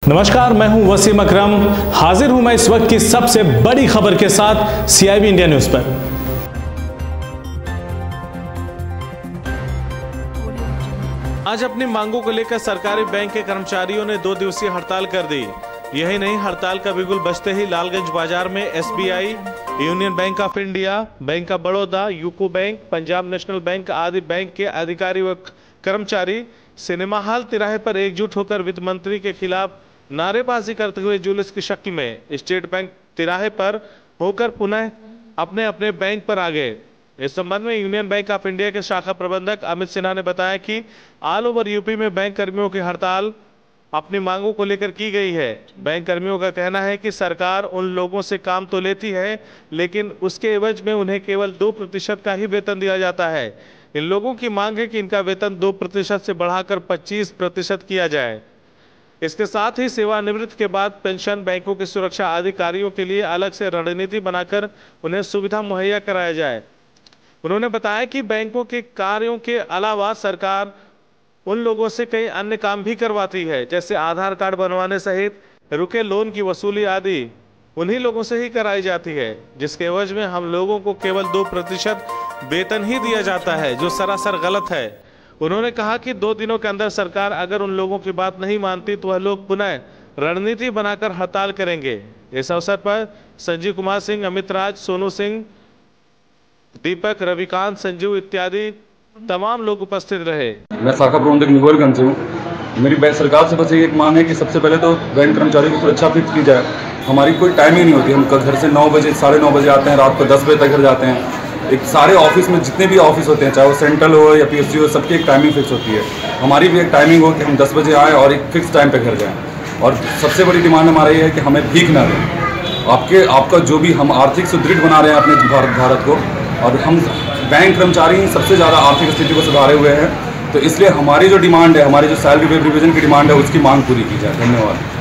नमस्कार, मैं हूं वसीम अकरम। हाजिर हूं मैं इस वक्त की सबसे बड़ी खबर के साथ CIB इंडिया न्यूज पर। आज अपनी मांगों को लेकर सरकारी बैंक के कर्मचारियों ने 2 दिवसीय हड़ताल कर दी। यही नहीं, हड़ताल का बिगुल बजते ही लालगंज बाजार में SBI, union bank of India, bank of Baroda, UCO bank, Punjab national bank आदि बैंक के अधिकारी व कर्मचारी सिनेमा हॉल तिराहे पर एकजुट होकर वित्त मंत्री के खिलाफ नारेबाजी करते हुए जुलूस की शक्ल में स्टेट बैंक तिराहे पर होकर पुनः अपने अपने बैंक पर आ गए। इस संबंध में यूनियन बैंक ऑफ इंडिया के शाखा प्रबंधक अमित सिन्हा ने बताया कि ऑल ओवर यूपी में बैंक कर्मियों की हड़ताल अपनी मांगों को लेकर की गई है। बैंक कर्मियों का कहना है कि सरकार उन लोगों से काम तो लेती है, लेकिन उसके एवज में उन्हें केवल 2% का ही वेतन दिया जाता है। इन लोगों की मांग है कि इनका वेतन 2% से बढ़ाकर 25% किया जाए। इसके साथ ही सेवानिवृत्ति के बाद पेंशन, बैंकों की सुरक्षा आदि कार्यों के लिए अलग से रणनीति बनाकर उन्हें सुविधा मुहैया कराया जाए। उन्होंने बताया कि बैंकों के कार्यों के अलावा सरकार उन लोगों से कई अन्य काम भी करवाती है, जैसे आधार कार्ड बनवाने सहित रुके लोन की वसूली आदि उन्हीं लोगों से ही कराई जाती है, जिसके एवज में हम लोगों को केवल 2% वेतन ही दिया जाता है, जो सरासर गलत है। उन्होंने कहा कि 2 दिनों के अंदर सरकार अगर उन लोगों की बात नहीं मानती तो वह लोग पुनः रणनीति बनाकर हड़ताल करेंगे। इस अवसर पर संजीव कुमार सिंह, अमित राज, सोनू सिंह, दीपक, रविकांत, संजीव इत्यादि तमाम लोग उपस्थित रहे। मैं शाखा प्रबंधक निगोलगंज से हूँ। मेरी सरकार से बस एक मांग है कि सबसे पहले तो बैंक कर्मचारियों की सुरक्षा फिक्स की जाए। हमारी कोई टाइमिंग नहीं होती, हम घर से 9 बजे 9:30 बजे आते हैं, रात को 10 बजे तक घर जाते हैं। एक सारे ऑफिस में जितने भी ऑफिस होते हैं, चाहे वो सेंट्रल हो या PSU हो, सबकी एक टाइमिंग फिक्स होती है। हमारी भी एक टाइमिंग हो कि हम 10 बजे आएँ और एक फिक्स टाइम पे घर जाएँ। और सबसे बड़ी डिमांड हमारा ये है कि हमें भीख ना दें। आपका जो भी हम आर्थिक सुदृढ़ बना रहे हैं अपने भारत को, और हम बैंक कर्मचारी सबसे ज़्यादा आर्थिक स्थिति को सुधारे हुए हैं, तो इसलिए हमारी जो डिमांड है, हमारी जो सैलरी वेब रिविजन की डिमांड है, उसकी मांग पूरी की जाए। धन्यवाद।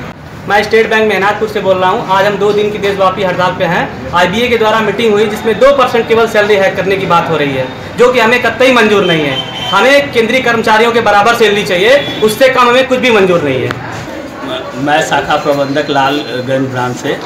मैं स्टेट बैंक मेहनातपुर से बोल रहा हूं। आज हम 2 दिन की देशव्यापी हड़ताल पे हैं। IBA के द्वारा मीटिंग हुई, जिसमें 2% केवल सैलरी हाइक करने की बात हो रही है, जो कि हमें कतई मंजूर नहीं है। हमें केंद्रीय कर्मचारियों के बराबर सैलरी चाहिए, उससे कम हमें कुछ भी मंजूर नहीं है। मैं शाखा प्रबंधक लालगंज ब्रांच से।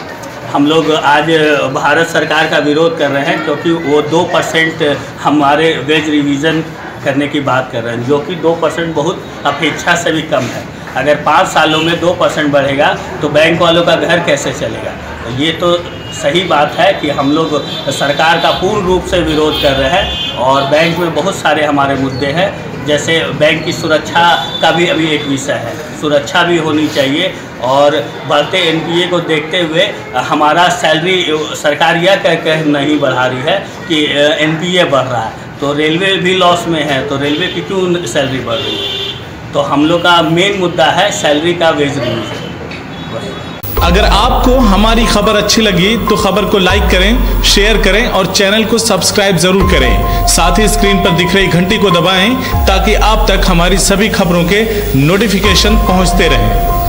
हम लोग आज भारत सरकार का विरोध कर रहे हैं, क्योंकि वो 2% हमारे वेज रिवीजन करने की बात कर रहे हैं, जो कि 2% बहुत अपेक्षा से भी कम है। अगर 5 सालों में 2% बढ़ेगा तो बैंक वालों का घर कैसे चलेगा? ये तो सही बात है कि हम लोग सरकार का पूर्ण रूप से विरोध कर रहे हैं। और बैंक में बहुत सारे हमारे मुद्दे हैं, जैसे बैंक की सुरक्षा का भी अभी एक विषय है। सुरक्षा भी होनी चाहिए, और बढ़ते NPA को देखते हुए हमारा सैलरी सरकार यह कह नहीं बढ़ा रही है कि NPA बढ़ रहा है, तो रेलवे भी लॉस में है, तो रेलवे की क्यों सैलरी बढ़ रही है? तो हम लोग का मेन मुद्दा है सैलरी का वेज रिवीजन। अगर आपको हमारी खबर अच्छी लगी तो खबर को लाइक करें, शेयर करें और चैनल को सब्सक्राइब जरूर करें। साथ ही स्क्रीन पर दिख रही घंटी को दबाएं, ताकि आप तक हमारी सभी खबरों के नोटिफिकेशन पहुंचते रहें।